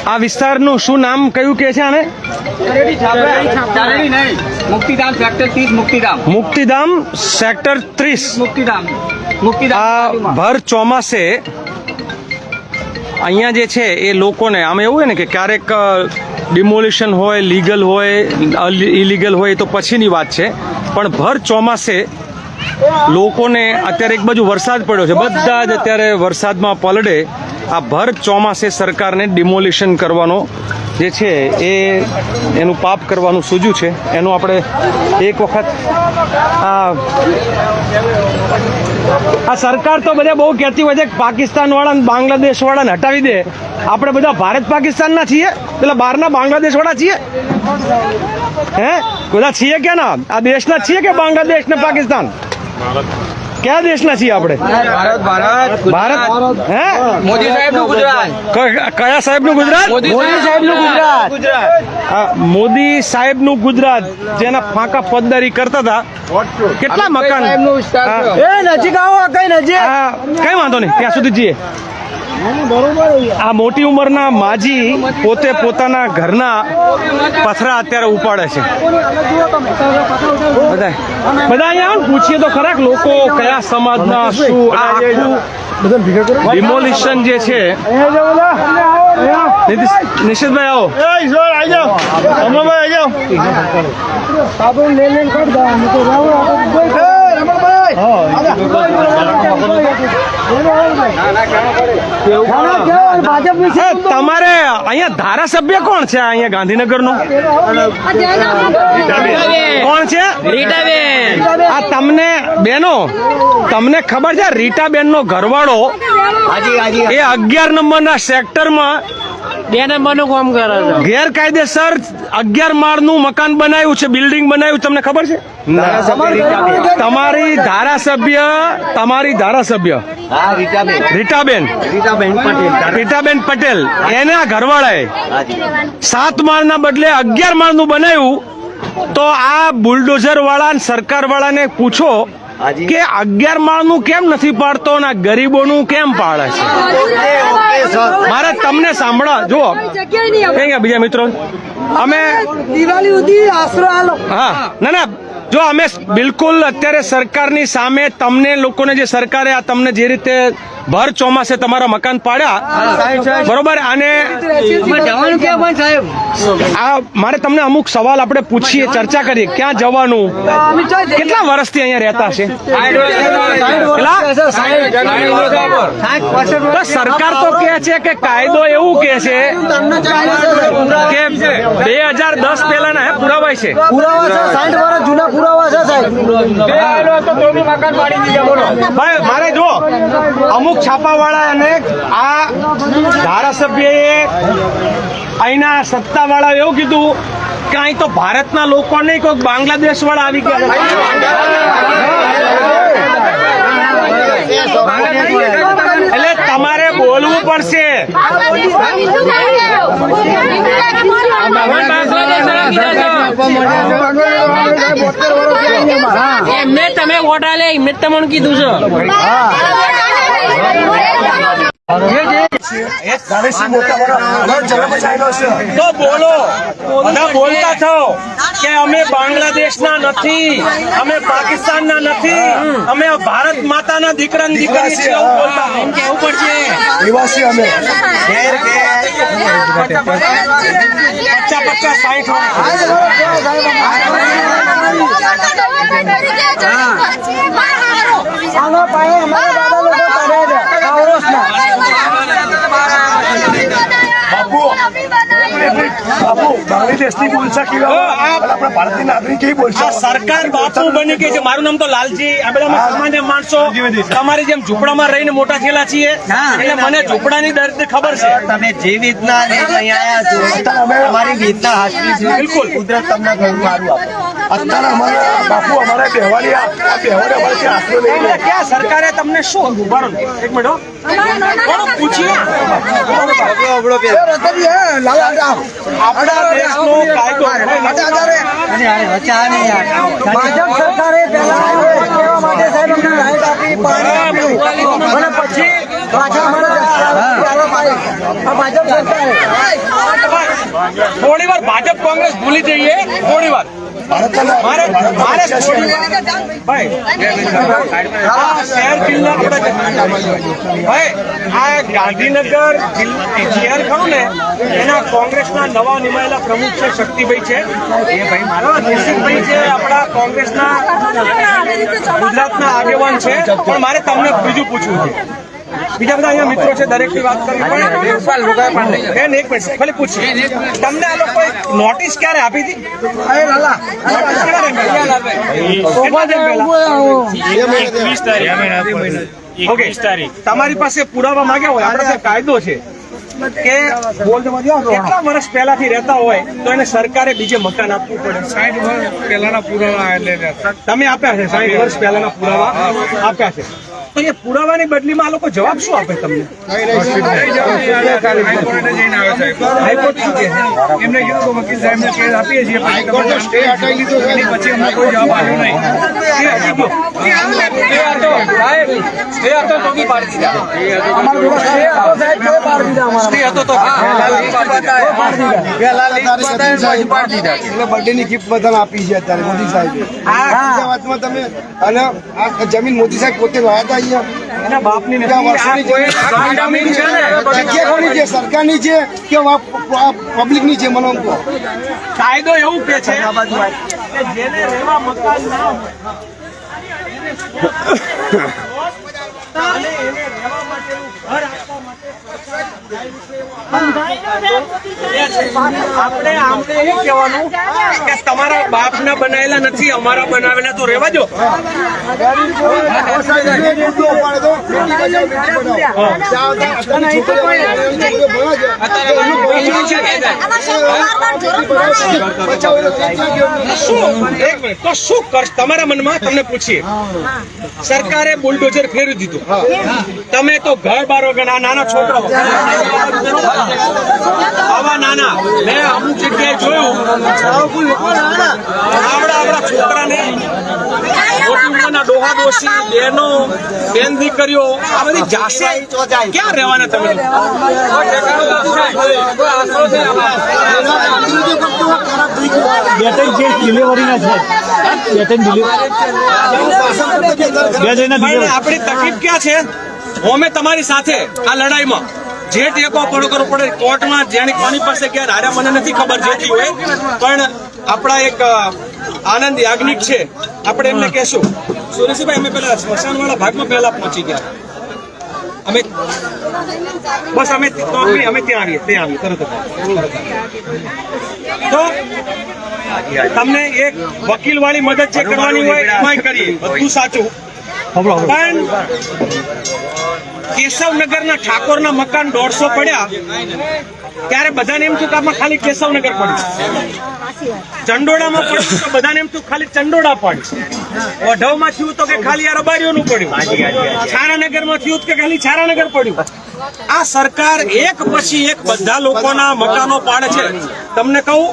આ વિસ્તારનું શું નામ કયું કે છે આને? મુક્તિધામ સેક્ટર 30 મુક્તિધામ સેક્ટર 30 આ ભર ચોમાસે અહીંયા જે છે એ લોકોને આમ એવું હોય ને કે ક્યારેક ડિમોલિશન હોય, લીગલ હોય, ઇલીગલ હોય તો પછીની વાત છે, પણ ભર ચોમાસે લોકોને અત્યારે એક બાજુ વરસાદ પડ્યો છે, બધા જ અત્યારે વરસાદમાં પલળે. આ ભર ચોમાસે સરકારને ડિમોલિશન કરવાનો જે છે એનું પાપ કરવાનું સૂજ્યું છે. એનું આપણે એક વખત આ સરકાર તો બધા બહુ કહેતી હોય છે કે પાકિસ્તાનવાળા ને બાંગ્લાદેશવાળાને હટાવી દે. આપણે બધા ભારત પાકિસ્તાનના છીએ, પેલા બહારના બાંગ્લાદેશવાળા છીએ? હે, બધા છીએ કે ના? આ દેશના છીએ કે બાંગ્લાદેશ ને પાકિસ્તાન? કયા દેશના છીએ આપણે? ભારત. હે, મોદી સાહેબનું ગુજરાત. કયા સાહેબનું ગુજરાત? મોદી સાહેબનું ગુજરાત. મોદી સાહેબનું ગુજરાત, જેના ફાંકા ફોજદારી કરતા હતા. કેટલા મકાન? નજીક આવો, કઈ નજીક. કઈ વાંધો નહીં, ત્યાં સુધી જઈએ. આ મોટી ઉંમરના માજી પોતે પોતાના ઘરના પથરા અત્યારે ઉપાડે છે. બધા અહીંયા પૂછીએ તો ખરા લોકો કયા સમાજના શું આ આખું ડિમોલિશન જે છે. નિશિતભાઈ આવો. અમરભાઈ તમારે અહીંયા ધારાસભ્ય કોણ છે? અહીંયા ગાંધીનગરનો કોણ છે? રીટાબેન. આ તમને બેનો, તમને ખબર છે રીટાબેન નો ઘરવાળો એ 11 નંબરના સેક્ટરમાં 2 નંબરનું કામ કરે છે. ગેરકાયદેસર 11 માળનું મકાન બનાવ્યું છે, બિલ્ડિંગ બનાવ્યું. તમને ખબર છે? તમારી ધારાસભ્ય રીટાબેન પટેલ એના ઘરવાળાએ 7 માળના બદલે 11 માળનું બનાવ્યું. તો આ બુલડોઝર વાળા સરકાર વાળાને પૂછો કે 11 માળનું કેમ નથી પાડતો અને ગરીબોનું કેમ પાડે છે? મારે તમને સાંભળવા જુઓ બીજા મિત્રો, અમે હા ના જો અમે બિલકુલ અત્યારે સરકારની સામે તમને લોકોને જે સરકારે આ તમને જે રીતે ભર ચોમાસે તમારા મકાન પાડ્યા બરોબર, અને આ મારે તમને અમુક સવાલ આપણે પૂછીએ, ચર્ચા કરીએ. ક્યાં જવાનું? કેટલા વર્ષથી અહીંયા રહેતા છે? સરકાર તો કહે છે કે કાયદો એવું કહે છે કે 2010 પહેલાના પુરાવા છે. ભાઈ મારે જો અમુક છાપાવાળા અને આ ધારાસભ્યએ અહીંના સત્તાવાળા એવું કીધું કે અહીં તો ભારતના લોકો નહીં, કોઈ બાંગ્લાદેશ વાળા આવી ગયા. એટલે તમારે બોલવું પડશે. એમને તમે વોટ આલે, એમને તમને કીધું છે. તો બોલો, બધા બોલતા છો કે અમે બાંગ્લાદેશના નથી, અમે પાકિસ્તાનના નથી, અમે ભારત માતાના દીકરા દીકરી છીએ. કેવું પડશે. 50-60 સરકાર બાપુ બની ગઈ છે. મારું નામ તો લાલજી. આ બધા સામાન્ય માણસો તમારી જેમ ઝૂંપડામાં રહીને મોટા થયેલા છીએ, એટલે મને ઝૂંપડાની દર્દ ખબર છે. તમે જે રીતના તમારી રીતના હાજરી છે, બિલકુલ કુદરત તમને ઘણું સારું આપે. અત્યારે અમારા બાપુ અમારા બેહવાડિયા ક્યાં સરકારે તમને શું એક મિનિટ પૂછીએ. આપણા દેશનો કાયદો ભાજપ સરકારે મોદી સાહેબ અમને લાઈટ આપી, પાણી આપ્યું. અને પછી પાછા અમારા ભાજપ સરકારે થોડી વાર ભાજપ કોંગ્રેસ ભૂલી જઈએ, થોડી વાર મારે ભાઈ આ શહેર જિલ્લા ભાઈ આ ગાંધીનગર શહેર ખરું ને એના કોંગ્રેસના નવા નિમાયેલા પ્રમુખ છે શક્તિભાઈ છે, એ ભાઈ મારા નિશ્ચિતભાઈ છે, આપણા કોંગ્રેસના ગુજરાતના આગેવાન છે. પણ મારે તમને બીજું પૂછવું છે, બીજા બધા અહીંયા મિત્રો છે, દરેકની વાત કરવી પડે. બેન એક મિનિટ ખાલી પૂછીએ, તમને આ લોકોએ નોટિસ ક્યારે આપી હતી? નોટિસ ક્યારે ઓકે, તમારી પાસે પુરાવા માંગ્યા હોય, આપણા પાસે કાયદો છે કે કેટલા વર્ષ પહેલાથી રહેતા હોય તો એને સરકારે બીજે મકાન આપવું પડે. 60 વર્ષ પહેલાના પુરાવા તમે આપ્યા છે, 60 વર્ષ પહેલાના પુરાવા આપ્યા છે, તો એ પુરાવાની બદલીમાં આ લોકો જવાબ શું આપે તમને? હાઈકોર્ટ શું કહે છે? એમને કીધું વકીલ સાહેબને કેસ આપીએ છીએ, પછી અમને કોઈ જવાબ આવ્યો નહીં. બર્થડેની ગિફ્ટ બધાને આપી છે અત્યારે મોદી સાહેબે. આ વાતમાં તમે અને આ જમીન મોદી સાહેબ પોતે લાયા હતા અહીંયા એના બાપની નથી. ત્યાં વર્ષોની જમીન છે ને, જગ્યા કોની છે? સરકારની છે કે પબ્લિકની છે? મને કહો. કાયદો એવું કે છે કે જેને રહેવા મકાન ના હોય અને એને રહેવા માટેનું ઘર આપવા માટે આપણે આમને એ કહેવાનું કે તમારા બાપના બનાવેલા નથી, અમારા બનાવેલા તો રહેવા દો. એક મિનિટ, તો શું કર તમારા મનમાં? તમને પૂછીએ, સરકારે બુલડોઝર ફેરવી દીધું, તમે તો ઘર બાર વગર આ નાના છોકરાઓ આવા નાના મેં અમુક જગ્યાએ જોયું, આવડા છોકરાને મોટી ઉંમરના ડોહા ડોસી બહેનો બેન દીકરીઓ આ બધી જાશે ક્યાં રહેવાના તમે? આપણી તકલીફ ક્યાં છે? અમે તમારી સાથે આ લડાઈમાં જે ટેકો પડો કરવો પડે કોર્ટમાં, જેની કોની પાસે ક્યાં હારે મને નથી ખબર, જેથી હોય પણ આપણા એક આનંદ યાજ્ઞિક છે, આપણે એમને કહેશું. સુરેશભાઈ, અમે પેલા સ્મશાન વાળા ભાગમાં પહેલા પહોંચી ગયા, અમે બસ અમે ત્યાં આવીએ તરત. તો તમને એક વકીલ વાળી મદદ જે કરવાની હોય એમાં કરીએ, બધું સાચું. પણ કેશવનગરના ઠાકોરના મકાન 150 પડ્યા ત્યારે બધાને એમ થયું કે આમાં ખાલી કેશવનગર પડ્યું, ચંડોળામાં પડ્યું તો બધાને એમ થયું ખાલી ચંડોળા પડ્યું, ઓઢવમાં થયું તો કે ખાલી આ રબારીઓનું પડ્યું, છારાનગરમાં થયું કે ખાલી છારાનગર પડ્યું. આ સરકાર એક પછી એક બધા લોકોના મકાનો પાડે છે. તમને કહું,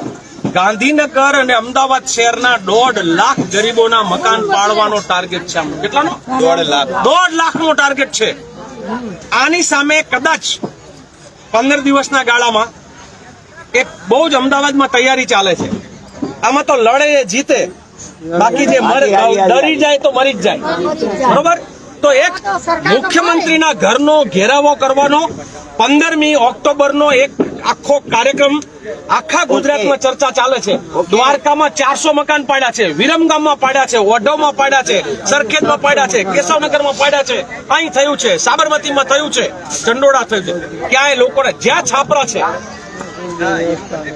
ગાંધીનગર અને અમદાવાદ શહેરના 1.5 લાખ ગરીબોના મકાન પાડવાનો ટાર્ગેટ છે. કેટલાનો? 1.5 લાખનો ટાર્ગેટ છે. આની સામે કદાચ 15 દિવસના ગાળામાં એક બહુ જ અમદાવાદમાં તૈયારી ચાલે છે. આમાં તો લડે જીતે, બાકી જે ડરી જાય તો મરી જ જાય. બરોબર? તો એક મુખ્યમંત્રીના ઘરનો ઘેરાવો કરવાનો 15મી ઓક્ટોબરનો એક આખો કાર્યક્રમ આખા ગુજરાતમાં ચર્ચા ચાલે છે. દ્વારકામાં 400 મકાન પાડ્યા છે, વિરમગામમાં પાડ્યા છે, ઓઢવમાં પાડ્યા છે, સરખેજમાં પાડ્યા છે, કેશવનગરમાં પાડ્યા છે, અહીં થયું છે, સાબરમતીમાં થયું છે, ચંડોળા થયું છે. ક્યાંય લોકોને જ્યાં છાપરા છે,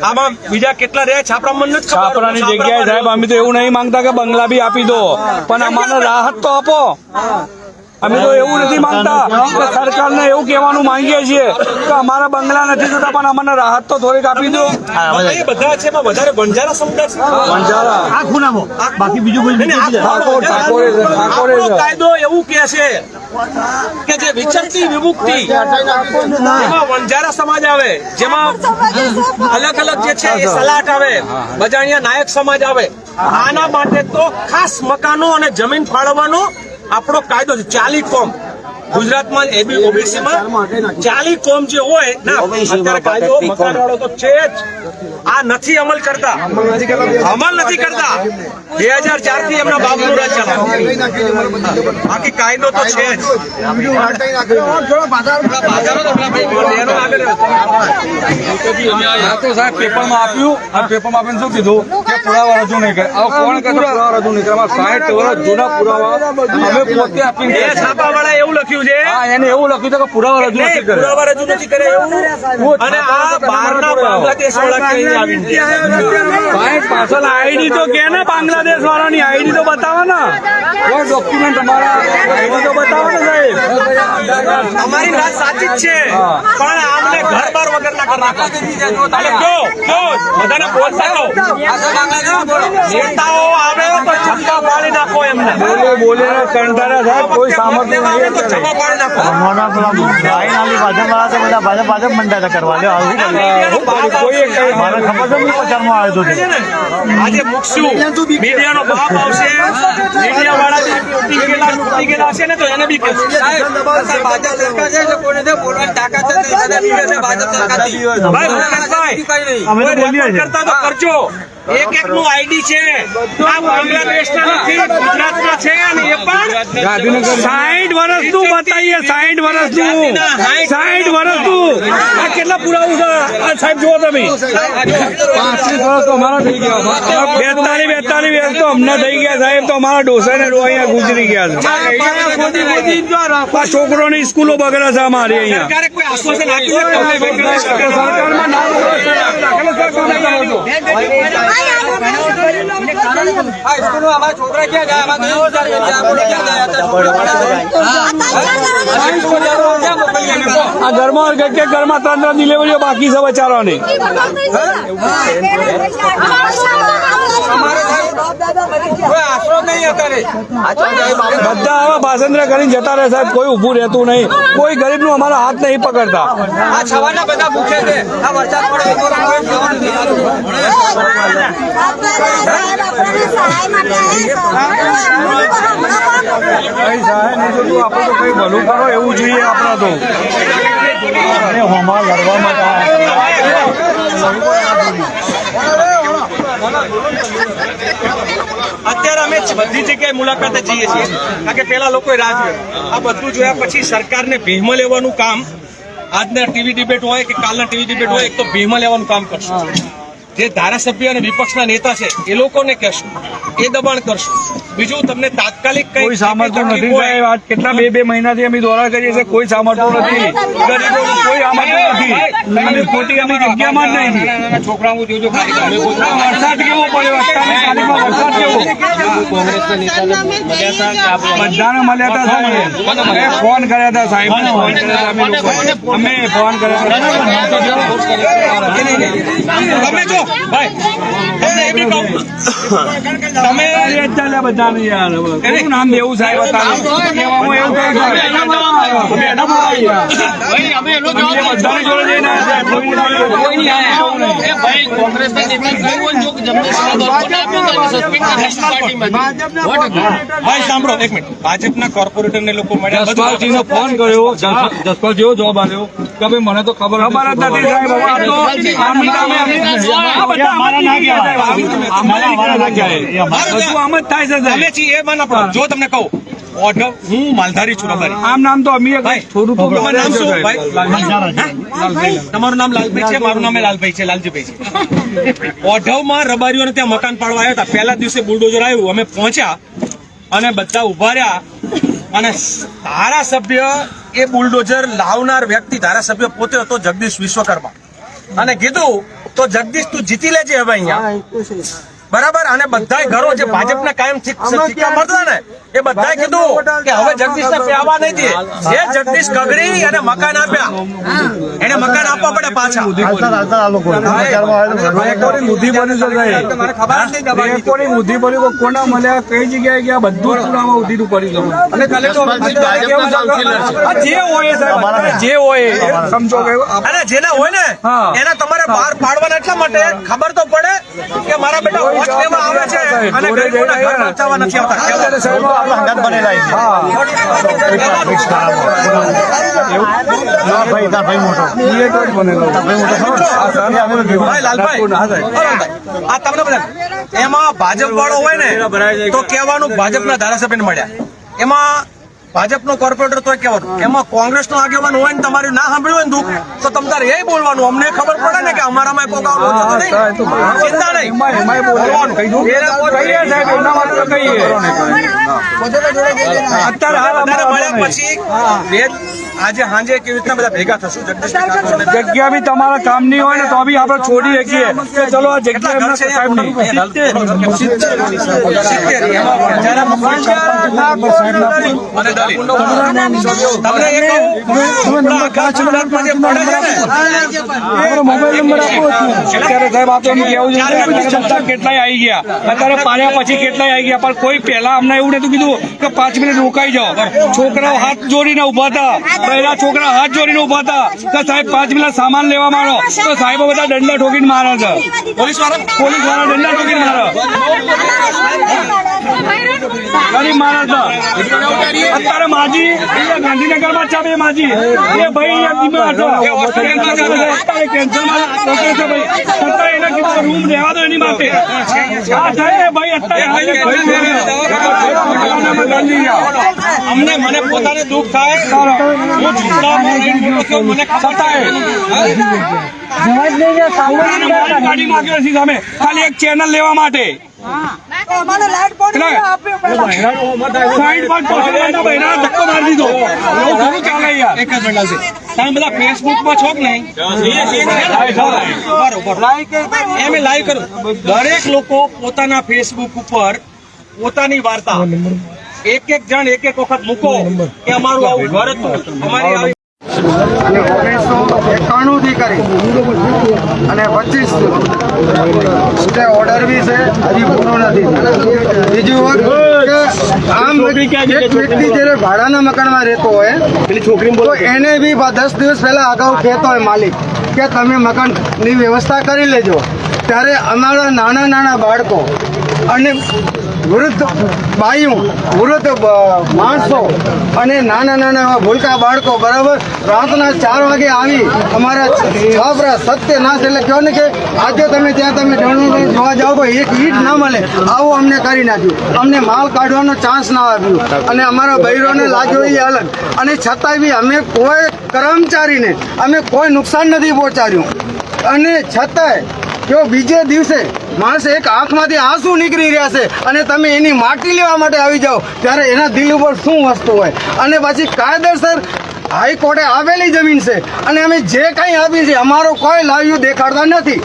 આમાં બીજા કેટલા રહ્યા છાપરામાં નથી ખબર. છાપરાની જગ્યાએ સાહેબ અમે તો એવું નહીં માંગતા કે બંગલા બી આપી દો, પણ અમારે રાહત તો આપો. અમે તો એવું નથી માંગતા કે સરકારને એવું કહેવાનું માંગીએ છીએ કે અમારા બંગલા નથી જોતા, પણ અમને રાહત તો થોડીક આપી દો. એ બધા છે એમાં વધારે બંજારા સમુદાય છે. બાકી બીજું કોઈ કાયદો એવું કે છે કે જે વિચરતી વિમુક્તિ એમાં વણજારા સમાજ આવે, જેમાં અલગ અલગ જે છે એ સલાટ આવે, બજાણિયા નાયક સમાજ આવે. આના માટે તો ખાસ મકાનો અને જમીન ફાળવવાનો આપણો કાયદો છે 40 કોમ ગુજરાતમાં ઓબીસીમાં 40 કોમ જે હોય ના અત્યારે કાયદો મકાનવાળો તો છે જ આ નથી અમલ કરતા 2004 થી એમના બાપનું રાજ ચાલે બાકી કાયદો તો છે જ તો સાહેબ પેપરમાં આપ્યું આ પેપરમાં આપીને શું કીધું કે પુરાવા રજૂ નહીં કરે આવો કોણ કરે પુરાવા રજૂ નહીં કરે 60 વર્ષ જૂના પુરાવા અમે પોતે આપીને એ છાપાવાળાએ એવું લખ્યું છે હા એને એવું લખ્યું છે કે પુરાવા રજૂ નથી કરે પુરાવા રજૂ નથી કરે એવું અને આ બહારના બાંગ્લાદેશ વાળા કઈ આવીને સાહેબ પાછળ આઈડી તો કે ને બાંગ્લાદેશ વાળાની આઈડી તો બતાવો ને કોઈ ડોક્યુમેન્ટ તમારા આઈડી તો બતાવો ને સાહેબ અમારી વાત સાચી જ છે પણ આમને ઘર બાર વગર ના કરી નાખો બધાને બોલતા રહો નેતાઓ આવે તો છક્કા પાડી નાખો એમને બોલે કંટાળા સાહેબ કોઈ સામર્થ્ય તો છક્કા પાડી નાખો ભાજપ મંડા કરવા લે આજે મૂકશું મીડિયાનો બાપ આવશે મીડિયા વાળા તૂટી ગયેલા હશે ને તો એને બી કહેશું કરતા તો કરજો એક નું આઈડી છે આ બાંગ્લાદેશના નથી ગુજરાતના છે અને એ પણ 60 વર્ષનું બતાવીએ 60 વર્ષનું આ કેટલા પુરાવું છે આ સાહેબ જુઓ તમે 35 વર્ષ તો અમારા થઈ ગયા 42 વર્ષ તો અમને થઈ ગયા સાહેબ તો અમારા ડોસા ને અહીંયા ગુજરી ગયા છે આ છોકરોની સ્કૂલો બગડે છે અમારી અહીંયા સરકારે કોઈ આશ્વાસન આપ્યું સરકારમાં આ ઘરમાં ઘરમાં 3 ડિલિવરીઓ બાકી છે બચારાની બધા આવા ભાષંત્ર કરીને જતા રહે સાહેબ કોઈ ઉભું રહેતું નહીં કોઈ ગરીબ નું અમારા હાથ નહીં પકડતા આ છવાના બધા ભૂખે છે આ વરસાદ પડે આપણે તો કઈ ભલું કરો એવું જોઈએ આપણા તો અત્યારે અમે બધી જગ્યાએ મુલાકાતે જઈએ છીએ કારણ કે પેલા લોકોએ રાહ જોઈ આ બધું જોયા પછી સરકારને ભેમમાં લેવાનું કામ આજના ટીવી ડિબેટ હોય કે કાલના ટીવી ડિબેટ હોય એક તો ભેમમાં લેવાનું કામ કરશું જે ધારાસભ્ય અને વિપક્ષના નેતા છે એ લોકોને કહેશું એ દબાણ કરશું બીજું તમને તાત્કાલિક કોઈ સામર્થ્ય નથી સાહેબ આજ કેટલા 2 મહિનાથી અમે દોરા કરીએ છીએ કોઈ સામર્થ્ય નથી ગરીબોનું કોઈ સામર્થ્ય નથી અમે ખોટી અમે જગ્યામાં જ નહીં છોકરાઓ જોજો વરસાદ કેવો પડ્યો અત્યારે કાલીમાં વરસાદ કેવો બધાને મળ્યા હતા સાહેબ અમે ફોન કર્યા હતા સાહેબ અમે ફોન કર્યા તમે જો ભાઈ એ બી કહું તમે બધાને યાર એનું નામ દેવું સાહેબ બધાને એવું બધાને જોડે જઈને ભાઈ સાંભળો એક મિનિટ ભાજપના કોર્પોરેટર ને લોકો મળ્યા જસપાલજીને ફોન કર્યો જસપાલ જેવો જવાબ આવ્યો કે ભાઈ મને તો ખબર જ નથી જો તમને કહું ઓઢવ હું માલધારી છું આમ નામ તો અમે થોડું તમારું નામ શું ભાઈ તમારું નામ લાલભાઈ છે મારું નામ લાલભાઈ છે લાલજીભાઈ છે ઓઢવમાં રબારીઓને ત્યાં મકાન પાડવા આવ્યા હતા પહેલા દિવસે બુલડોઝર આવ્યું અમે પહોંચ્યા અને બધા ઉભા રહ્યા અને ધારાસભ્ય એ બુલડોઝર લાવનાર વ્યક્તિ ધારાસભ્ય પોતે હતો જગદીશ વિશ્વકર્મા અને કીધું તો જગદીશ તું જીતી લેજે હવે અહીંયા બરાબર અને બધાય ઘરો જે ભાજપના કાયમ ઠીકા મળતા ને એ બધાએ કીધું કે હવે જગદીશને આવવા નહીં દે જે જગદીશ ગગડી અને મકાન આપ્યા એને મકાન આપવા પડે પાછા કોના મળ્યા કઈ જગ્યાએ ગયા બધું પુરાવા ઉધીરું કરી દઉં જે હોય જે હોય સમજો અને જેના હોય ને એને તમારે બહાર પાડવાના એટલા માટે ખબર તો પડે કે મારા બેટા વોટ લેવા આવે છે અને ગરીબોના ઘર પહોંચાડવા નથી આવતા. આપણા હંગાત બનેલા છે. ના ભાઈ તાર ભાઈ મોટો ભાઈ લાલભાઈ, આ તમને બધા એમાં ભાજપ વાળો હોય ને તો કહેવાનું ભાજપના ધારાસભ્યને મળ્યા, એમાં ભાજપનો કોર્પોરેટર તો કહેવાનું, એમાં કોંગ્રેસનો આગેવાન હોય ને તમારું ના સાંભળ્યું હોય ને દુઃખ તો તમે તારે એ બોલવાનું. અમને ખબર પડે ને કે અમારામાં કોઈ ગામ ચિંતા નહીં બોલવાનું. અત્યારે મળ્યા પછી આજે સાંજે કેવી રીતના બધા ભેગા થશું જગ્યા બી તમારા કામની હોય ને તો બી આપણે છોડી શકીએ કે ચલો આ જગ્યા એમના સાહેબની. અત્યારે સાહેબ આ તો એમ કેવું છે કે અત્યારે કેટલાય આવી ગયા, અત્યારે પાડ્યા પછી કેટલાય આવી ગયા, પણ કોઈ પહેલા અમને એવું નતું કીધું કે 5 મિનિટ રોકાઈ જાઓ. છોકરાઓ હાથ જોડીને ઉભા હતા, પહેલા છોકરા હાથ જોડીને ઉભા હતા કે સાહેબ 5 મિનિટ સામાન લેવા માંડો, તો સાહેબો બધા દંડા ઠોકીને મારે છે. પોલીસ વાળા દંડા ઠોકીને મારે, ગરીબ માણસ હતા. અત્યારે માજી ગાંધીનગર માં ચાલે માજી એ ભાઈ અત્યારે કેન્સરમાં એના કીધું રૂમ લેવા દો એની માટે. ભાઈ અત્યારે મને પોતાને દુઃખ થાય, હું ઝૂંપડામાં રહીને મને ખબર થાય. ગાડી માંગ્યો નથી તમે ખાલી એક ચેનલ લેવા માટે. ધક્કો મારી દીધો. એવું ચાલે યાર. એક જ મિનિટ છે, તમે બધા ફેસબુકમાં છો કે નહીં? એમ લાઈવ કરું. દરેક લોકો પોતાના ફેસબુક ઉપર પોતાની વાર્તા એક જણ એક વખત મૂકો કે અમારું આવું ઘર હતું, અમારી આવી અને 1991 થી કરી અને 25 સુધી ઓર્ડર બી છે, હજી પૂરો નથી. બીજું આમ એક વ્યક્તિ જયારે ભાડાના મકાનમાં રહેતો હોય તો એને બી 10 દિવસ પહેલા અગાઉ કહેતો હોય માલિક કે તમે મકાનની વ્યવસ્થા કરી લેજો. ત્યારે અમારા નાના નાના બાળકો અને વૃદ્ધ બાઈઓ, વૃદ્ધ માણસો અને નાના નાના એવા ભૂલકા બાળકો બરાબર રાતના 4 વાગે આવી અમારા છાપરા સત્યનાશ એટલે કહો ને કે આજે તમે ત્યાં તમે ડોણું જોવા જાઓ તો એક ઈંટ ના મળે આવું અમને કરી નાખ્યું. અમને માલ કાઢવાનો ચાન્સ ના આપ્યું અને અમારા બૈરોને લાગ્યો એ અલગ. અને છતાંય બી અમે કોઈ કર્મચારીને અમે કોઈ નુકસાન નથી પહોંચાડ્યું. અને છતાંય જો બીજે દિવસે માણસ એક આંખમાંથી આંસુ નીકળી રહ્યા છે અને તમે એની માટી લેવા માટે આવી જાઓ ત્યારે એના દિલ ઉપર શું વસ્તુ હોય. અને પછી કાયદેસર હાઈકોર્ટે આવેલી જમીન છે અને અમે જે કંઈ આપીએ છીએ અમારો કોઈ લાવ્યું દેખાડતા નથી.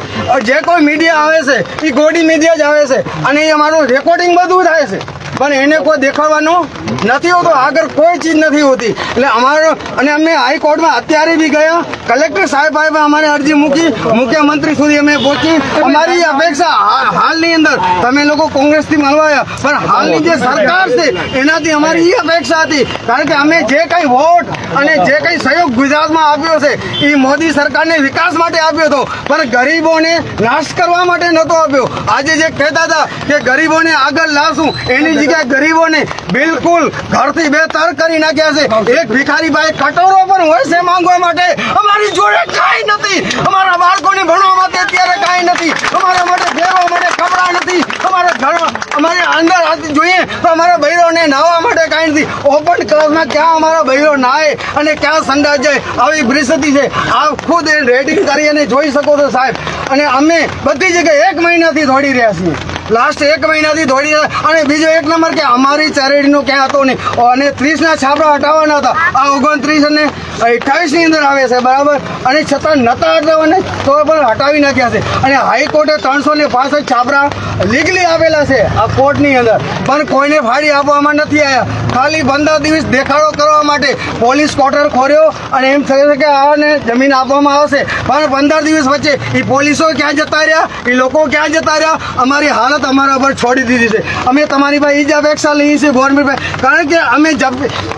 જે કોઈ મીડિયા આવે છે એ ગોડી મીડિયા જ આવે છે અને એ અમારું રેકોર્ડિંગ બધું થાય છે પણ એને કોઈ દેખાડવાનું નથી હોતું, આગળ કોઈ ચીજ નથી હોતી. એટલે અમારો અને અમે હાઈકોર્ટમાં અત્યારે બી ગયા, કલેક્ટર સાહેબ અમારે અરજી મૂકી, મુખ્યમંત્રી સુધી અમે પહોંચી. અમારી અપેક્ષા હાલની અંદર તમે લોકો કોંગ્રેસથી મળવાયા પણ હાલની જે સરકાર છે એનાથી અમારી એ અપેક્ષા હતી કારણ કે અમે જે કંઈ વોટ અને જે કંઈ સહયોગ ગુજરાતમાં આપ્યો છે એ મોદી સરકારને વિકાસ માટે આપ્યો હતો પણ ગરીબોને નાશ કરવા માટે નહોતો આપ્યો. આજે જે કહેતા હતા કે ગરીબોને આગળ લાવશું એની જગ્યાએ ગરીબોને બિલકુલ ઘરથી બેતર કરી નાખ્યા છે. એક ભિખારીભાઈ કટોરો પણ હોય છે માંગવા માટે, અમારી જોડે કાંઈ નથી. અમારા બાળકોને ભણવા માટે અત્યારે કાંઈ નથી, અમારા માટે પહેરવા માટે કપડાં નથી, અમારા ઘરમાં અમારે અંદર જોઈએ તો અમારા બૈરોને નાહવા માટે કાંઈ નથી. ઓપન ક્લાસમાં ક્યાં અમારા બૈરો નાહે અને ક્યાં સંડાસ જાય આવી પરિસ્થિતિ છે. આ ખુદ રેડિંગ કરી અને જોઈ શકો છો સાહેબ. અને અમે બધી જગ્યાએ 1 મહિનાથી દોડી રહ્યા છીએ, લાસ્ટ 1 મહિનાથી દોડી રહ્યા. અને બીજો 1 નંબર કે અમારી ચેરેડીનો ક્યાં હતો નહીં અને 30ના છાપરા હટાવવાના હતા. આ 29 અને 28 ની અંદર આવે છે બરાબર અને છતાં નતા હટાવવાને તો પણ હટાવી નાખ્યા છે. અને હાઈકોર્ટે 365 છાપરા લીગલી આવેલા છે આ કોર્ટની અંદર પણ કોઈને ફાડી આપવામાં નથી આવ્યા. ખાલી 15 દિવસ દેખાડો કરવા માટે પોલીસ ક્વાર્ટર ખોર્યો અને એમ થયું છે કે આને જમીન આપવામાં આવશે પણ 15 દિવસ વચ્ચે એ પોલીસો ક્યાં જતા રહ્યા, એ લોકો ક્યાં જતા રહ્યા. અમારી હાલત અમારા પર છોડી દીધી છે. અમે તમારી પાસે એ જ અપેક્ષા લઈએ છીએ ગવર્મેન્ટ પાસે કારણ કે અમે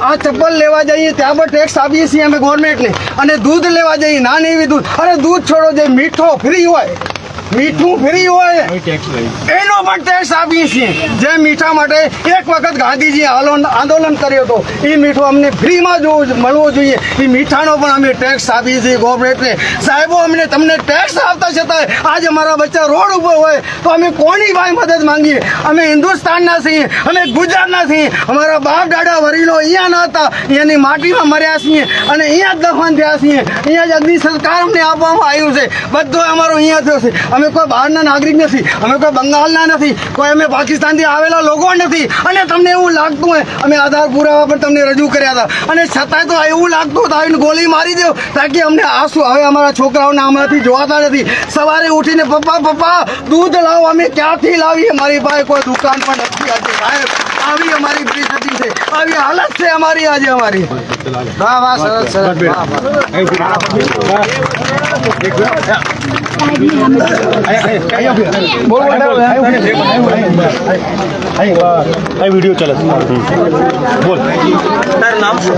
આ ચપ્પલ લેવા જઈએ ત્યાં પણ ટેક્સ આપીએ છીએ અમે ગવર્મેન્ટને અને દૂધ લેવા જઈએ નાની એવી દૂધ અને દૂધ છોડો જે મીઠો ફ્રી હોય મીઠું ફ્રી હોય એનો પણ ટેક્સ આપીએ છીએ. જે મીઠા માટે એક વખત ગાંધીજીએ આંદોલન કર્યો હતો એ મીઠું અમને ફ્રીમાં મળવો જોઈએ. એ મીઠાનો પણ અમે ટેક્સ આપીએ છીએ ગવર્મેન્ટને. સાહેબો, અમને તમને ટેક્સ આપતા છતાંય આજે અમારા બચ્ચા રોડ ઉપર હોય તો અમે કોની ભાઈ મદદ માંગીએ? અમે હિન્દુસ્તાનના છીએ, અમે ગુજરાતના છીએ. અમારા બાપ દાદા વડીલો અહીંયા ના હતા, અહીંયાની માટીમાં મર્યા છીએ અને અહીંયા જ દફન થયા છીએ. અહીંયા જ અગ્નિ સંસ્કાર અમને આપવામાં આવ્યું છે. બધો અમારો અહીંયા થયો છે. અમે કોઈ બહારના નાગરિક નથી, અમે કોઈ બંગાળના નથી, કોઈ અમે પાકિસ્તાનથી આવેલા લોકો નથી. અને તમને એવું લાગતું હોય, અમે આધાર પુરાવા પણ તમને રજૂ કર્યા હતા અને છતાંય તો એવું લાગતું હતું આવીને ગોળી મારી દો તાકી અમને આંસુ આવે. અમારા છોકરાઓને હમણાંથી જોવાતા નથી. સવારે ઉઠીને પપ્પા દૂધ લાવો. અમે ક્યાંથી લાવીએ? મારી પાસે કોઈ દુકાન પણ નથી આજે સાહેબ. આવી અમારી પરિસ્થિતિ છે, આવી હાલત છે અમારી આજે અમારી. વાહ વાહ, સરસ સરસ. વિડીયો ચાલે છે. બોલ. તારું નામ શું?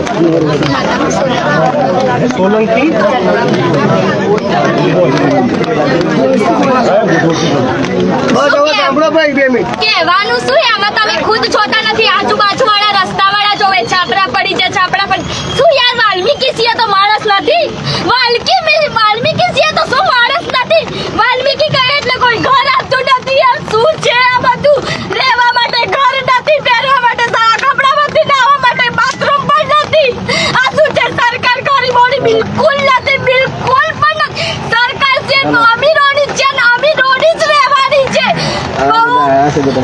સોલંકી. કહેવાનું શું આમાં? તમે ખુદ જોતા નથી, આજુબાજુ વાળા રસ્તા વાળા જોવે, છાપરા પડી જાય, છાપરા પડી. શું યાર, વાલ્મીકી છીએ તો માણસ નથી? વાલ્મીકી છીએ તો શું માણસ નથી? વાલ્મીકી કહે એટલે કોઈ ઘર આપતું નથી. યાર શું છે આ બધું? રહેવા માટે ઘર નથી, પહેરવા માટે સારા કપડા નથી, નાહવા માટે બાથરૂમ પણ નથી. આ શું છે? સરકાર ગરીબોની બિલકુલ નથી, બિલકુલ પણ નથી. સરકાર છે તો અમીરોની છે ને અમીરોની જ રહેવાની છે.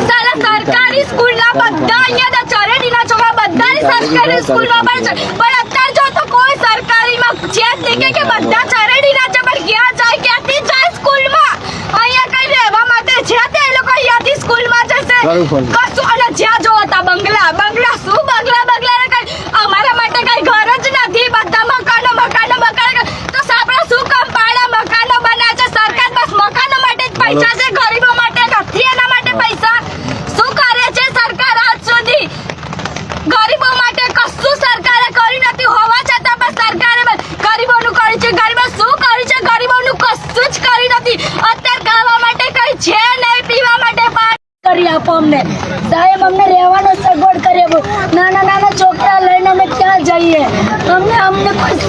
સાલા સરકારી સ્કૂલના બધા અહીંયા ચરેડીના છોકરા બધા સરકારી સ્કૂલમાં પણ છે, પણ અત્યારે જો તો કોઈ સરકારીમાં છે જ નહીં કે બધા ચરેડીના છે. પણ ક્યાં જાય, ક્યાંથી જાય સ્કૂલમાં? અહીંયા કઈ રહેવા માટે છે તે એ લોકો અહીંયાથી સ્કૂલમાં જશે કશું. અને જ્યાં જો હતા બંગલા શું બંગલા કઈ અમારા માટે કઈ ઘર જ નથી. બધા મકાનો તો સાપડા શું કામ પાડા મકાનો બનાવે છે? સરકાર બસ મકાનો માટે જ પૈસા છે, ગરીબો માટે નથી. એના માટે પૈસા શું કરે છે સરકાર આજ સુધી? ગરીબો માટે કશું સરકારે કર્યું નથી. હોવા છતાં પણ સરકારે ગરીબોનું કર્યું છે. ગરીબો શું કર્યું છે? ગરીબોનું કશું જ કર્યું નથી. અત્યારે ખાવા માટે કઈ છે નહીં, પીવા માટે પાણી કરી આપો અમને સાહેબ. અમને રહેવાનો સગવડ કરી આપો. નાના છોકરા લઈને અમે ક્યાં જઈએ? અમને કોઈ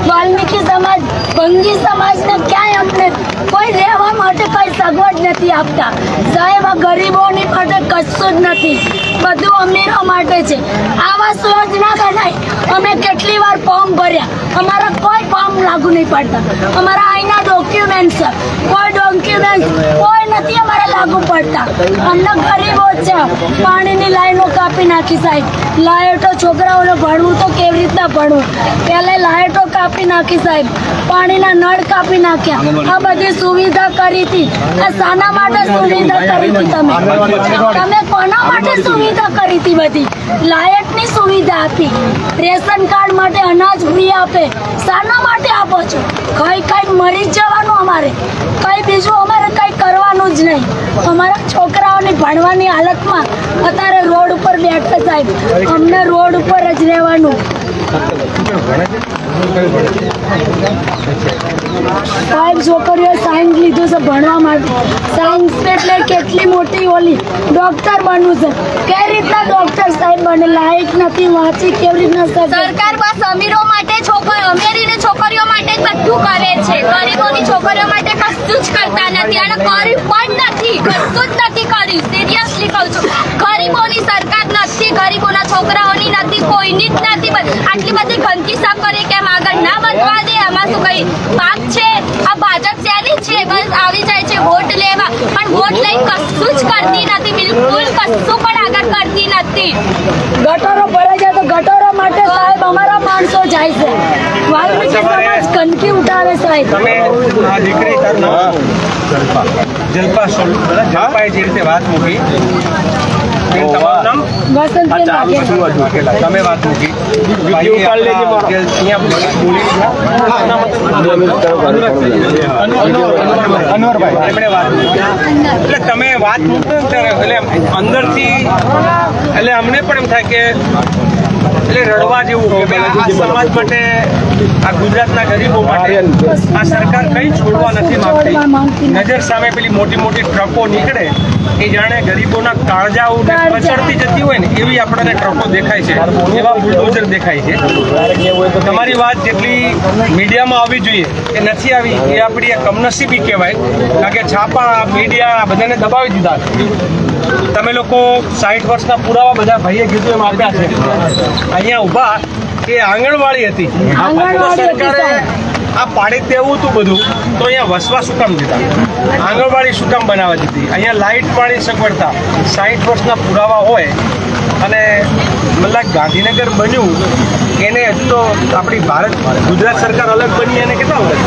વાલ્મીકી સમાજ, ભંગી સમાજને ક્યાંય અમને કોઈ રહેવા માટે કઈ સગવડ નથી આપતા સાહેબ. આ ગરીબોની માટે કશું જ નથી, બધું અમીરો માટે છે. આવાસ યોજના બનાવી અમે કેટલી વાર ફોર્મ ભર્યા, અમારા કોઈ ફોર્મ લાગુ નહીં પડતા. અમારા અહીંના ડોક્યુમેન્ટ કોઈ નથી અમારા લાગુ પડતા. અમને ગરીબો છે. પાણીની લાઈનો કાપી નાખી સાહેબ. લાઈટો છોકરાઓને ભણવું તો કેવી રીતના ભણવું? પહેલા લાઈટો કાપી નાખી સાહેબ, પાણીના નળ કાપી નાખ્યા. આ બધી સુવિધા કરી હતી. આ શાના માટે સુવિધા કરી હતી? તમે કોના માટે સુવિધા કરી હતી? બધી લાઈટની સુવિધા આપી, રેશન કાર્ડ માટે અનાજ ફ્રી આપે. શાના માટે આપો છો? કઈ મરી જવાનું અમારે, કઈ બીજું અમારે કઈ કરવાનું જ નહીં. અમારા છોકરાઓની ભણવાની હાલતમાં અત્યારે રોડ ઉપર બેઠા સાહેબ. અમને રોડ ઉપર જ રહેવાનું. સાહેબ છોકરીઓ સાયન્સ લીધું છે ભણવા માટે. સાયન્સ એટલે કેટલી મોટી ઓલી ડોક્ટર બનવું છે. કઈ રીતના ડોક્ટર સાહેબ બને? લાયક નથી, વાંચી કેવી રીતના? સરકાર બસ અમીરો માટે અમીરીને છોકરીઓ માટે જ બધું કરે છે. ગરીબોની છોકરીઓ માટે કશું જ કરતા નથી. અને કર્યું પણ નથી, કશું જ નથી કર્યું. સિરિયસલી કહું છું, ગરીબોની સરકાર નથી, ગરીબોના છોકરાઓની નથી, કોઈની જ નથી. આટલી બધી ગંદકી સાફ કરી કેમ આગળ ના બનવા દે? આમાં શું કઈ પાક છે? આ ભાજપ શેની છે? બસ આવી જાય છે વોટ લેવા, પણ વોટ લઈને કશું જ કરતી નથી, બિલકુલ કશું પણ આગળ કરતી નથી. ગટરો ભરાઈ જાય તો ગટરો માટે સાહેબ અમારા માણસો જાય છે. વાલ્મીકી સમાજ ગંદકી ઉઠાવે સાહેબ. તમે આ દીકરી તારું નામ શું? જલ્પાએ જે રીતે વાત મૂકી, તમારું નામ? વસંતબેન વાઘેલા. તમે વાત મૂકી, અનવરભાઈ એમણે વાત મૂકી. એટલે તમે વાત મૂકો ને ત્યારે એટલે અંદરથી એટલે અમને પણ એમ થાય કે એટલે રડવા જેવું કે ભાઈ આ સમાજ માટે, આ ગુજરાતના ગરીબો માટે આ સરકાર કંઈ છોડવા નથી માંગતી. નજર સામે પેલી મોટી મોટી ટ્રકો નીકળે એ જાણે ગરીબોના કાળજાઓ કચડતી જતી હોય ને એવી આપણને ટ્રકો દેખાય છે, એવા બુલડોઝર દેખાય છે. તમારી વાત જેટલી મીડિયામાં આવવી જોઈએ એ નથી આવી, એ આપણી કમનસીબી કહેવાય. કારણ કે છાપા, મીડિયા બધાને દબાવી દીધા. તમે લોકો 60 વર્ષના પુરાવા બધા ભાઈએ કીધું એમ આપ્યા છે. અહીંયા ઊભા એ આંગણવાડી હતી, સરકારે આ પાડી દેવું હતું બધું, તો અહીંયા વસવા શું કામ દીધા? આંગણવાડી શું કામ બનાવવા દીધી? અહીંયા લાઇટ પાણી સગવડતા 60 વર્ષના પુરાવા હોય અને મતલબ ગાંધીનગર બન્યું એને હજુ તો આપણી ગુજરાત સરકાર અલગ બની એને કેટલા વર્ષ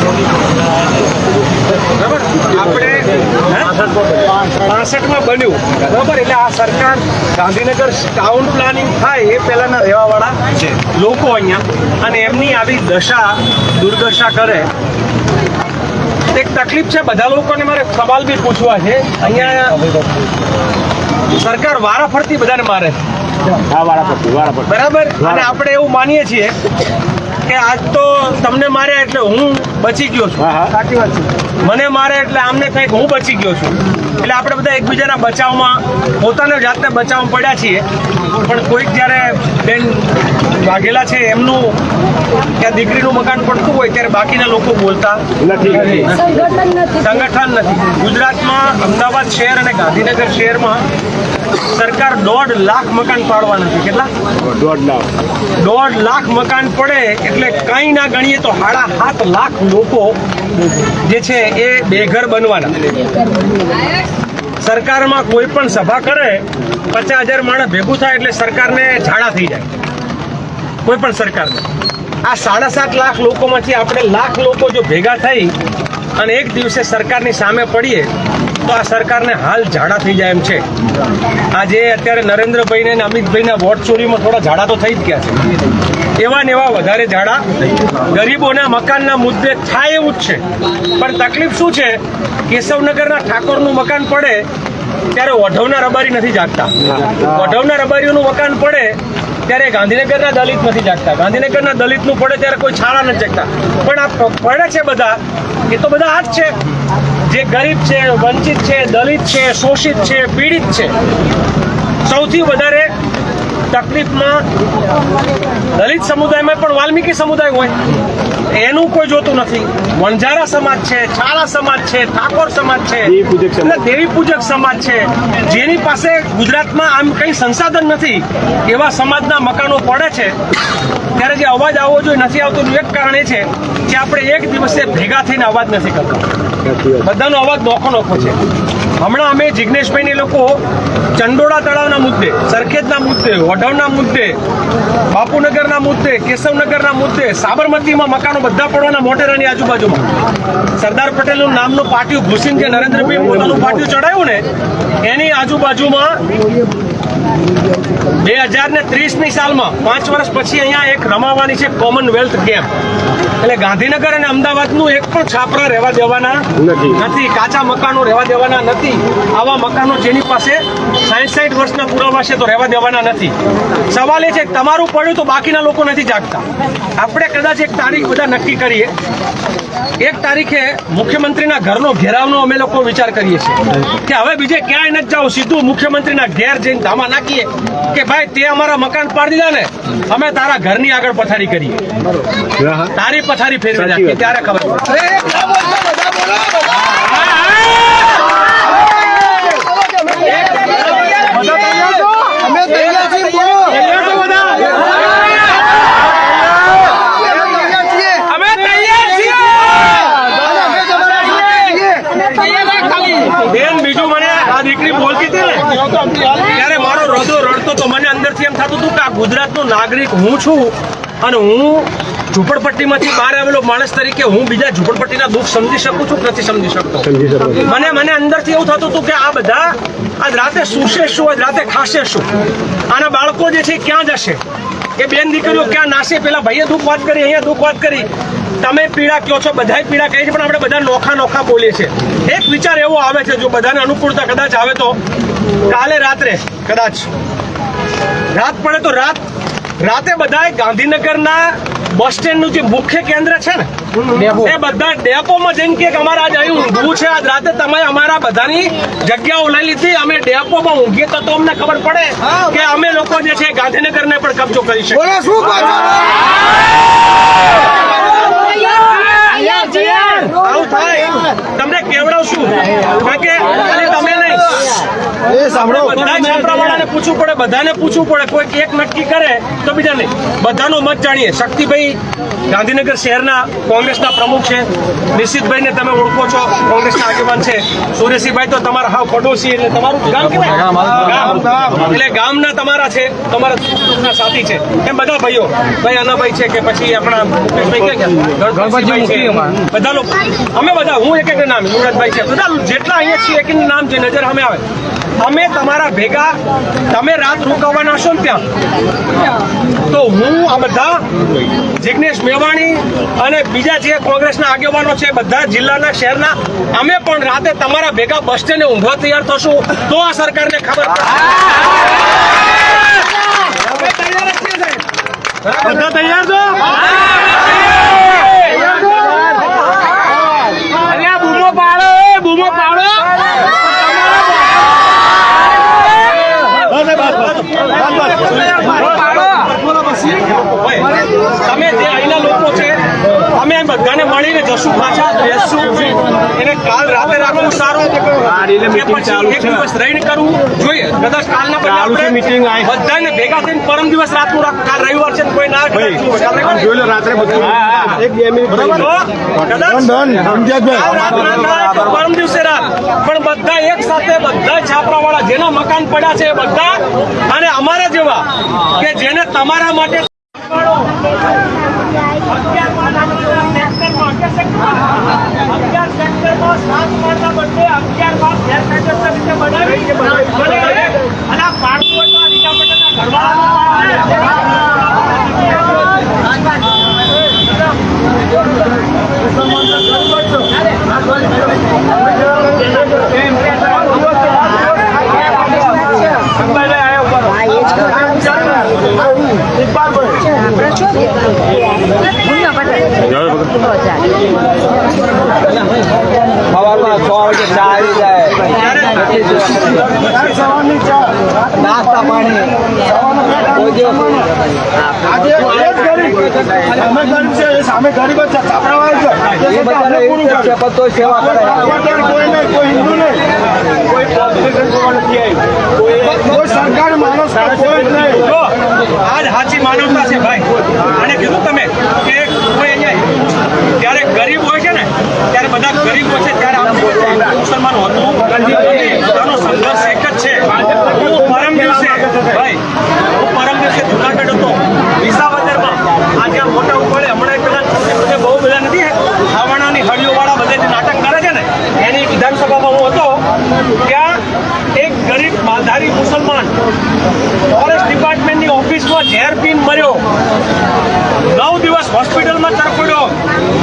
બરાબર? આપણે 65માં બન્યું બરાબર. એટલે આ સરકાર ગાંધીનગર ટાઉન પ્લાનિંગ થાય એ પહેલાના રહેવાવાળા છે લોકો અહીંયા, અને એમની આવી દશા દુર્દશા કરે. એક તકલીફ છે બધા લોકોને. મારે સવાલ બી પૂછવા છે. અહીંયા સરકાર વારાફરતી બધાને મારે બરાબર, અને આપણે એવું માનીએ છીએ કે આજ તો તમને માર્યા એટલે હું બચી ગયો છું. સાચી વાત છે. મને મારે એટલે આમને થાય કે હું બચી ગયો છું. એટલે આપણે બધા એકબીજાના બચાવમાં પોતાને જાતને બચાવમાં પડ્યા છીએ. પણ કોઈક જ્યારે બેન વાઘેલા છે એમનું ત્યાં દીકરીનું મકાન પડતું હોય ત્યારે બાકીના લોકો બોલતા નથી, સંગઠન નથી. ગુજરાતમાં અમદાવાદ શહેર અને ગાંધીનગર શહેરમાં સરકાર 1.5 લાખ મકાન પાડવાના છે. કેટલા? 1.5 લાખ મકાન પડે એટલે કંઈ ના ગણીએ તો 7.5 લાખ લોકો જે છે એ બેઘર બનવાના. સરકારમાં કોઈ પણ સભા કરે 50,000 માણસ ભેગું થાય એટલે સરકારને ઝાડા થઈ જાય, કોઈ પણ સરકારને. આ 7.5 લાખ લોકોમાંથી આપણે લાખ લોકો જો ભેગા થઈ અને એક દિવસે સરકારની સામે પડીએ તો આ સરકારને હાલ ઝાડા થઈ જાય એમ છે. આજે અત્યારે નરેન્દ્રભાઈને અને અમિતભાઈના વોટ ચોરીમાં થોડા ઝાડા તો થઈ જ ગયા છે. એવા ને એવા વધારે ઝાડા ગરીબોના મકાનના મુદ્દે થાય એવું જ છે. પણ તકલીફ શું છે? કેશવનગરના ઠાકોરનું મકાન પડે ત્યારે ઓઢવના રબારી નથી જાગતા. ઓઢવના રબારીઓનું મકાન પડે ત્યારે ગાંધીનગરના દલિત નથી જાગતા. ગાંધીનગરના દલિતનું પડે ત્યારે કોઈ છાળા નથી જાગતા. પણ આ પડે છે બધા, એ તો બધા આ જ છે જે ગરીબ છે, વંચિત છે, દલિત છે, શોષિત છે, પીડિત છે. સૌથી વધારે તકલીફમાં દલિત સમુદાયમાં પણ વાલ્મીકી સમુદાય હોય એનું કોઈ જોતું નથી. વણઝારા સમાજ છે, છાલા સમાજ છે, ઠાકોર સમાજ છે, દેવી પૂજક સમાજ છે, જેની પાસે ગુજરાતમાં આમ કંઈ સંસાધન નથી એવા સમાજના મકાનો પડે છે. ત્યારે જે અવાજ આવવો જોઈએ નથી આવતો એનું એક કારણ એ છે કે આપણે એક દિવસે ભેગા થઈને અવાજ નથી કરતા. બધાનો અવાજ નોખો છે. હમણાં અમે જિગ્નેશભાઈને લોકો ચંડોળા તળાવના મુદ્દે, સરખેજના મુદ્દે, વઢવના મુદ્દે, બાપુનગરના મુદ્દે, કેશવનગરના મુદ્દે, સાબરમતીમાં મકાનો બધા પડવાના મોટેરાની આજુબાજુમાં સરદાર પટેલનું નામનું પાટિયું ઘૂસીને જે નરેન્દ્રભાઈ પોતાનું પાટિયું ચડાવ્યું ને એની આજુબાજુમાં 2030ની સાલમાં 5 વર્ષ પછી અહીંયા એક રમાવાની છે કોમનવેલ્થ ગેમ. એટલે ગાંધીનગર અને અમદાવાદનું એક પણ છાપરા રહેવા દેવાના નથી, કાચા મકાનો રહેવા દેવાના નથી. આવા મકાનો જેની પાસે 60 વર્ષના પુરાવા છે તો રહેવા દેવાના નથી. સવાલ એ છે કે તમારું પડ્યું તો બાકીના લોકો નથી જાગતા. આપણે કદાચ એક તારીખ બધા નક્કી કરીએ. 1 તારીખે મુખ્યમંત્રીના ઘરનો ઘેરાવનો અમે લોકો વિચાર કરીએ છીએ કે હવે બીજે ક્યાંય નથી જાવ, સીધું મુખ્યમંત્રીના ઘેર જઈને ધામા નાખીએ કે ભાઈ તે અમારા મકાન પાડી દીધા ને, અમે તારા ઘરની આગળ પથારી કરીએ, તારી પથારી ફેરવી નાખીએ. ત્યારે ખબર પડે. અમે તૈયાર છીએ, બોલો. બેન બીજું મને આ દીકરી બોલતી હતી ને ત્યારે મારો હૃદય રડતો તો. મને અંદરથી એમ થતું હતું કે આ ગુજરાતનો નાગરિક હું છું અને હું ઝૂંપડપટ્ટીમાંથી બહાર આવેલો માણસ તરીકે હું બીજા ઝૂંપડપટ્ટીના દુઃખ સમજી શકું છું કે નથી સમજી શકતો. મને અંદરથી એવું થતું હતું કે આ બધા આજ રાતે સૂશે શું, આજ રાતે ખાશે શું, આના બાળકો જે છે ક્યાં જશે, એ બેન દીકરીઓ ક્યાં નાશે. પેલા ભાઈએ દુઃખ વાત કરી, અહીંયા દુઃખ વાત કરી. તમે પીડા કહો છો, બધાય પીડા કહે છે, પણ આપણે બધા નોખા બોલીએ છીએ. એક વિચાર એવો આવે છે, જો બધાને અનુકૂળતા કદાચ આવે તો કાલે રાત્રે કદાચ રાત પડે તો રાત રાતે બધા ગાંધીનગરના બસ સ્ટેન્ડનું જે મુખ્ય કેન્દ્ર છે ને એ બધા ડેપોમાં જઈને કે અમારે આજ અહીં ઊંઘવું છે, આજ રાતે તમે અમારા બધાની જગ્યાઓ લઈ લીધી, અમે ડેપોમાં ઊંઘીએ તો અમને ખબર પડે કે અમે લોકો જે છે ગાંધીનગરને પણ કબજો કરી છે. આવું થાય તમને કેવડાવશું, કારણ કે ખાલી તમે નહીં, બધા છાપરાવાળાને પૂછવું પડે, બધાને પૂછવું પડે. કોઈ એક નક્કી કરે તો બીજા નહીં, બધાનો મત જાણીએ. શક્તિભાઈ ગાંધીનગર શહેરના કોંગ્રેસના પ્રમુખ છે, નિશ્ચિતભાઈને તમે ઓળખો છો, કોંગ્રેસના આગેવાન છે. સુરેશભાઈ તો તમારા હાવ પડોશી, એટલે તમારું ગામ કહેવાય, ગામ એટલે ગામના તમારા છે, તમારા સુખના સાથી છે. એમ બધા ભાઈઓ, ભાઈ અનાભાઈ છે કે પછી આપણા મુકેશભાઈ કે ગણપતભાઈ છે, બધા લોકો અમે બધા, હું એક નામ યુવરાજભાઈ છે, બધા જેટલા અહીંયા છીએ એક નામ જે નજર અમે આવે, અમે તમારા ભેગા, તમે રાત રોકાવાના છો ને ત્યાં, તો હું આ બધા જિગ્નેશ મેવાણી અને બીજા જે કોંગ્રેસના આગેવાનો છે, બધા જિલ્લાના શહેરના, અમે પણ રાતે તમારા ભેગા બસ સ્ટેન્ડે ઊંઘવા તૈયાર થશું, તો આ સરકારને ખબર પડે. બધા તૈયાર છો? અરે આ બૂમો પાડો, બૂમો પાડો. તમે જે અહીંના લોકો છે, અમે બધાને મળીને જશું, પાછા બેસશું. એને કાલ રાતે રાખવું સારું કે પછી એક દિવસ રહીને કરવું જોઈએ. કદાચ કાલના પછી આપણે બધાને ભેગા થઈને પરમ દિવસ રાતનું રાખવું. કાલ રવિવાર છે, કોઈ ના પરમ દિવસે રાત, પણ બધા એક સાથે, બધા છાપરાવાળા જેના મકાન પડ્યા છે એ બધા, અને અમારા જેવા કે જેને તમારા માટે નાસ્તા પાણી અમે ગરીબ છે, સામે ગરીબ જ છે, સેવા કરે. કોઈ નહીં, કોઈ હિન્દુ નહીં, કોઈ સરકારી માણસ કોઈ નહીં. આજ સાચી માનવતા છે ભાઈ. અને કીધું તમે કે કોઈ અહીંયા ત્યારે ગરીબ હોય છે ને, ત્યારે બધા ગરીબ હોય છે, ત્યારે મુસલમાન હતું, બધાનો સંઘર્ષ એક જ છે. હું પરમ દિવસે ભાઈ, હું પરમ દિવસે જુનાગઢ હતો, વિસાવદરમાં, આ જ્યાં મોટા ઉપાડે હમણાં પેલા બહુ બધા નથી ખાવાનાની હળીઓવાળા બધા જે નાટક કરે છે ને, એની વિધાનસભામાં હું હતો. ત્યાં એક ગરીબ માલધારી મુસલમાન ફોરેસ્ટ ડિપાર્ટમેન્ટની ઓફિસમાં ઝેર પીન મર્યો, 9 દિવસ હોસ્પિટલમાં તરફડ્યો,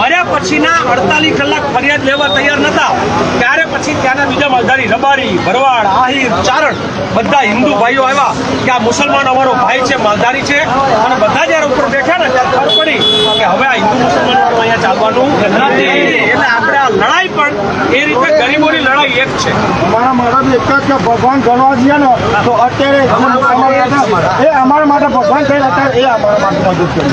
મર્યા પછીના 48 કલાક ફરિયાદ લેવા તૈયાર નતા. ત્યારે પછી ત્યાંના બીજા માલધારી રબારી, ભરવાડ, આહિર, ચારણ બધા હિન્દુ ભાઈઓ આવ્યા કે આ મુસલમાન અમારો ભાઈ છે, માલધારી છે, અને બધા જયારે ઉપર બેઠા ને ત્યારે ખબર પડી કે હવે આ હિન્દુ મુસલમાન અહીંયા ચાલવાનું નથી. એટલે આપણે આ લડાઈ પણ એ રીતે ગરીબોની લડાઈ એક છે. અમારા માટે એક જ કે ભગવાન ગણવા જઈએ ને તો અત્યારે એ અમારા માટે ભગવાન થયેલા, અત્યારે એ અમારા માટે મદદ કરે.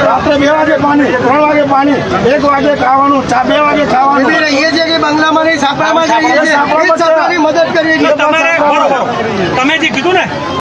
રાત્રે 2 વાગે પાણી, 3 વાગે પાણી, 1 વાગે ખાવાનું, 2 વાગે ખાવાનું. રહીએ છીએ કે બંગલામાં નહીં, છાપરામાં જ રહીએ છીએ. સરકારી મદદ કરીએ છીએ. તમારે બરોબર, તમે જે કીધું ને